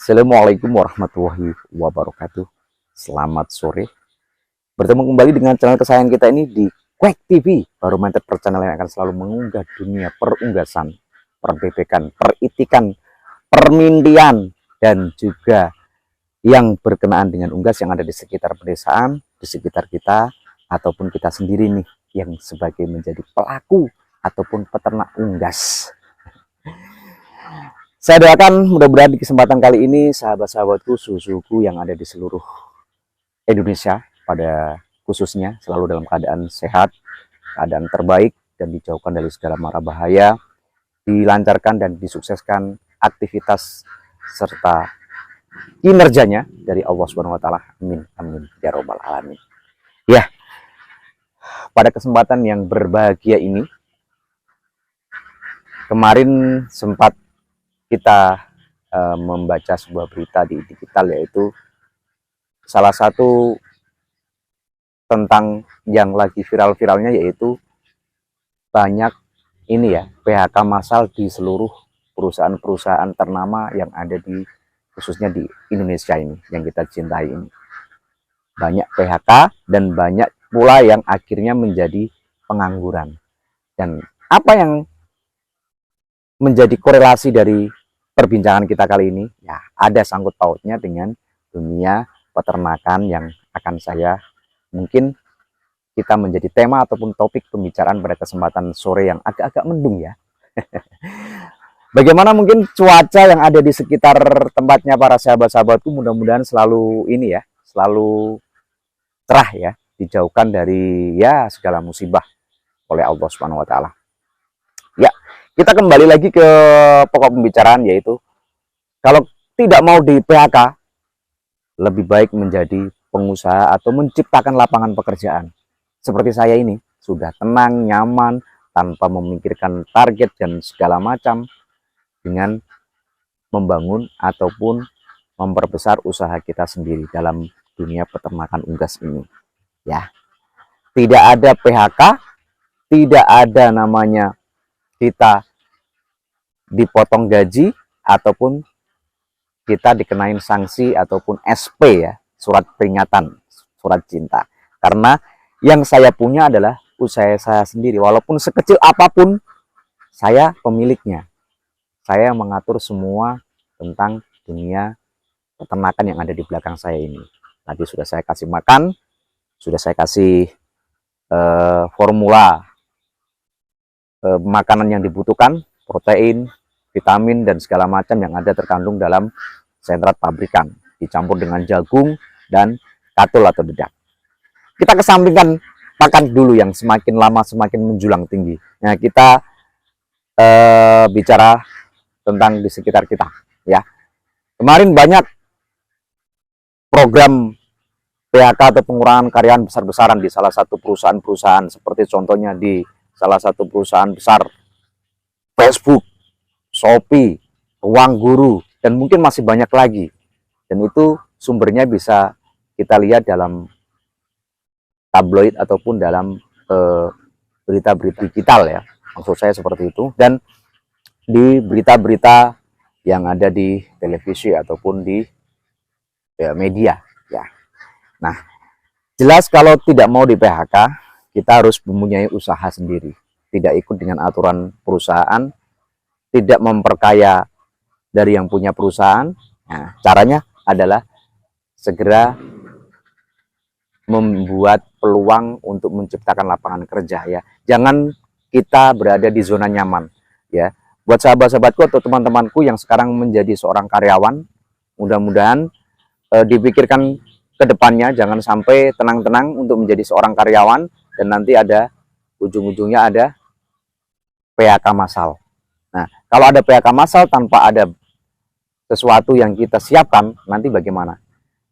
Assalamualaikum warahmatullahi wabarakatuh. Selamat sore. Bertemu kembali dengan channel kesayangan kita ini di Quack TV, barometer channel yang akan selalu mengunggah dunia perunggasan, perbebekan, peritikan, permintian, dan juga yang berkenaan dengan unggas yang ada di sekitar pedesaan, di sekitar kita, ataupun kita sendiri nih yang sebagai menjadi pelaku ataupun peternak unggas. Saya doakan mudah-mudahan di kesempatan kali ini sahabat-sahabatku, susuku yang ada di seluruh Indonesia pada khususnya selalu dalam keadaan sehat, keadaan terbaik, dan dijauhkan dari segala mara bahaya, dilancarkan dan disukseskan aktivitas serta kinerjanya dari Allah Subhanahu wa taala. Amin amin ya robbal alamin. Ya, pada kesempatan yang berbahagia ini kemarin sempat kita membaca sebuah berita di digital, yaitu salah satu tentang yang lagi viral-viralnya, yaitu banyak ini ya PHK massal di seluruh perusahaan-perusahaan ternama yang ada di khususnya di Indonesia ini yang kita cintai ini. Banyak PHK dan banyak pula yang akhirnya menjadi pengangguran. Dan apa yang menjadi korelasi dari perbincangan kita kali ini, ya ada sangkut pautnya dengan dunia peternakan yang akan saya mungkin kita menjadi tema ataupun topik pembicaraan pada kesempatan sore yang agak-agak mendung ya. Bagaimana mungkin cuaca yang ada di sekitar tempatnya para sahabat-sahabatku, mudah-mudahan selalu ini ya, selalu cerah ya, dijauhkan dari ya segala musibah oleh Allah Subhanahu wa taala. Ya, kita kembali lagi ke pokok pembicaraan, yaitu kalau tidak mau di PHK, lebih baik menjadi pengusaha atau menciptakan lapangan pekerjaan. Seperti saya ini, sudah tenang, nyaman, tanpa memikirkan target dan segala macam, dengan membangun ataupun memperbesar usaha kita sendiri dalam dunia peternakan unggas ini. Ya, tidak ada PHK, tidak ada namanya kita dipotong gaji ataupun kita dikenain sanksi ataupun SP ya, surat peringatan, surat cinta. Karena yang saya punya adalah usaha saya sendiri, walaupun sekecil apapun saya pemiliknya. Saya mengatur semua tentang dunia peternakan yang ada di belakang saya ini. Tadi sudah saya kasih makan, sudah saya kasih formula makanan yang dibutuhkan, protein, vitamin, dan segala macam yang ada terkandung dalam sentrat pabrikan, dicampur dengan jagung dan katul atau dedak. Kita kesampingkan makan dulu yang semakin lama semakin menjulang tinggi. Nah, kita bicara tentang di sekitar kita ya. Kemarin banyak program PHK atau pengurangan karyawan besar-besaran di salah satu perusahaan-perusahaan, seperti contohnya di salah satu perusahaan besar Facebook, Shopee, Ruang Guru, dan mungkin masih banyak lagi. Dan itu sumbernya bisa kita lihat dalam tabloid ataupun dalam berita-berita digital ya. Maksud saya seperti itu. Dan di berita-berita yang ada di televisi ataupun di media ya. Nah, jelas kalau tidak mau di PHK, kita harus mempunyai usaha sendiri, tidak ikut dengan aturan perusahaan, tidak memperkaya dari yang punya perusahaan. Nah, caranya adalah segera membuat peluang untuk menciptakan lapangan kerja ya. Jangan kita berada di zona nyaman ya. Buat sahabat-sahabatku atau teman-temanku yang sekarang menjadi seorang karyawan, mudah-mudahan dipikirkan ke depannya, jangan sampai tenang-tenang untuk menjadi seorang karyawan dan nanti ada ujung-ujungnya ada PHK massal. Nah, kalau ada PHK massal tanpa ada sesuatu yang kita siapkan, nanti bagaimana?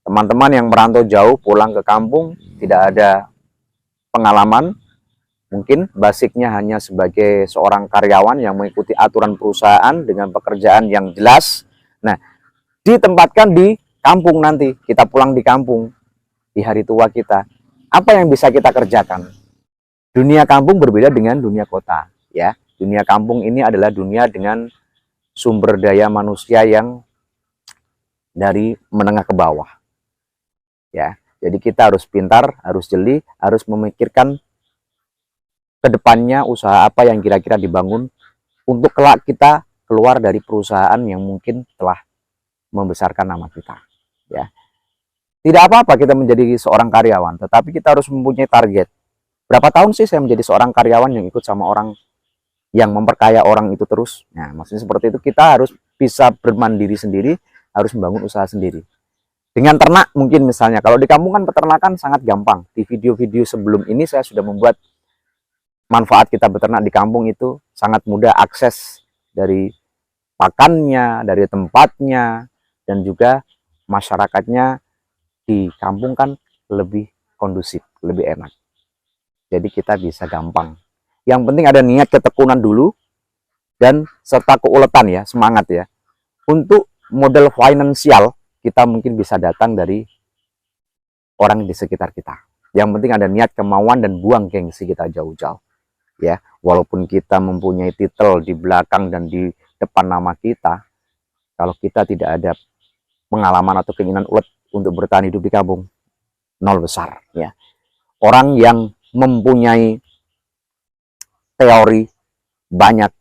Teman-teman yang merantau jauh pulang ke kampung, tidak ada pengalaman, mungkin basicnya hanya sebagai seorang karyawan yang mengikuti aturan perusahaan dengan pekerjaan yang jelas. Nah, ditempatkan di kampung nanti, kita pulang di kampung, di hari tua kita. Apa yang bisa kita kerjakan? Dunia kampung berbeda dengan dunia kota, ya. Dunia kampung ini adalah dunia dengan sumber daya manusia yang dari menengah ke bawah. Ya, jadi kita harus pintar, harus jeli, harus memikirkan ke depannya usaha apa yang kira-kira dibangun untuk kelak kita keluar dari perusahaan yang mungkin telah membesarkan nama kita. Ya, tidak apa-apa kita menjadi seorang karyawan, tetapi kita harus mempunyai target. Berapa tahun sih saya menjadi seorang karyawan yang ikut sama orang yang memperkaya orang itu terus? Nah, maksudnya seperti itu, kita harus bisa bermandiri sendiri, harus membangun usaha sendiri. Dengan ternak mungkin misalnya, kalau di kampung kan peternakan sangat gampang. Di video-video sebelum ini saya sudah membuat manfaat kita beternak di kampung itu sangat mudah, akses dari pakannya, dari tempatnya, dan juga masyarakatnya di kampung kan lebih kondusif, lebih enak. Jadi kita bisa gampang. Yang penting ada niat, ketekunan dulu, dan serta keuletan ya, semangat ya. Untuk modal finansial, kita mungkin bisa datang dari orang di sekitar kita. Yang penting ada niat, kemauan, dan buang gengsi kita jauh-jauh. Ya, walaupun kita mempunyai titel di belakang dan di depan nama kita, kalau kita tidak ada pengalaman atau keinginan ulet untuk bertahan hidup di kampung, nol besar. Ya, orang yang mempunyai teori banyak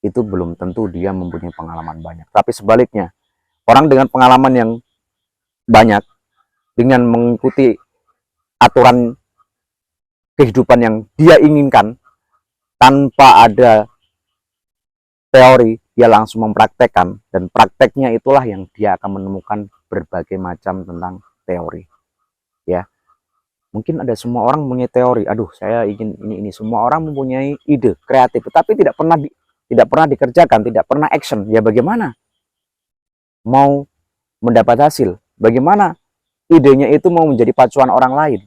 itu belum tentu dia mempunyai pengalaman banyak. Tapi sebaliknya, orang dengan pengalaman yang banyak, dengan mengikuti aturan kehidupan yang dia inginkan, tanpa ada teori, dia langsung mempraktekkan, dan prakteknya itulah yang dia akan menemukan berbagai macam tentang teori. Ya, mungkin ada semua orang mempunyai teori, aduh saya ingin ini, semua orang mempunyai ide kreatif, tapi tidak pernah dikerjakan, tidak pernah action. Ya bagaimana mau mendapat hasil? Bagaimana idenya itu mau menjadi pacuan orang lain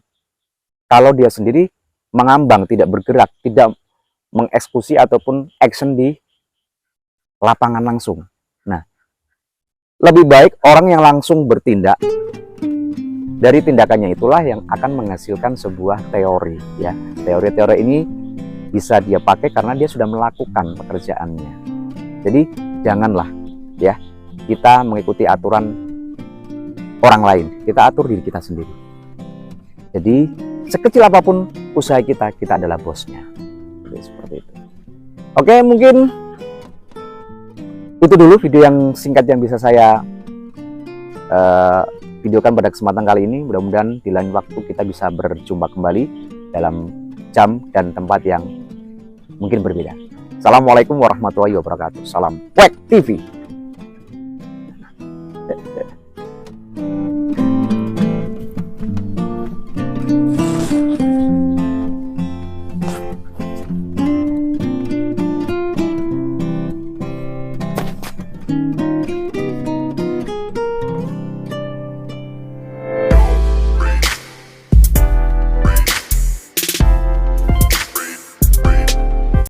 kalau dia sendiri mengambang, tidak bergerak, tidak mengeksekusi ataupun action di lapangan langsung. Nah, lebih baik orang yang langsung bertindak. Dari tindakannya itulah yang akan menghasilkan sebuah teori. Ya, teori-teori ini bisa dia pakai karena dia sudah melakukan pekerjaannya. Jadi janganlah ya kita mengikuti aturan orang lain, kita atur diri kita sendiri. Jadi sekecil apapun usaha kita, kita adalah bosnya. Jadi, seperti itu. Oke, mungkin itu dulu video yang singkat yang bisa saya videokan pada kesempatan kali ini. Mudah-mudahan di lain waktu kita bisa berjumpa kembali dalam jam dan tempat yang mungkin berbeda. Assalamualaikum warahmatullahi wabarakatuh. Salam Kwek TV.